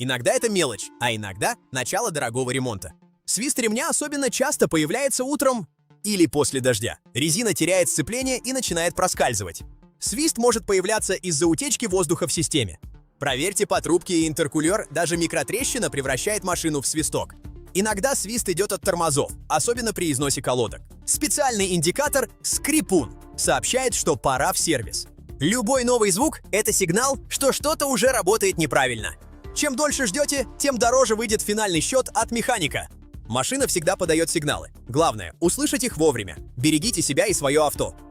Иногда это мелочь, а иногда начало дорогого ремонта. Свист ремня особенно часто появляется утром или после дождя. Резина теряет сцепление и начинает проскальзывать. Свист может появляться из-за утечки воздуха в системе. Проверьте патрубки и интеркулер, даже микротрещина превращает машину в свисток. Иногда свист идет от тормозов, особенно при износе колодок. Специальный индикатор «Скрипун» сообщает, что пора в сервис. Любой новый звук – это сигнал, что что-то уже работает неправильно. Чем дольше ждете, тем дороже выйдет финальный счет от механика. Машина всегда подает сигналы. Главное – услышать их вовремя. Берегите себя и свое авто.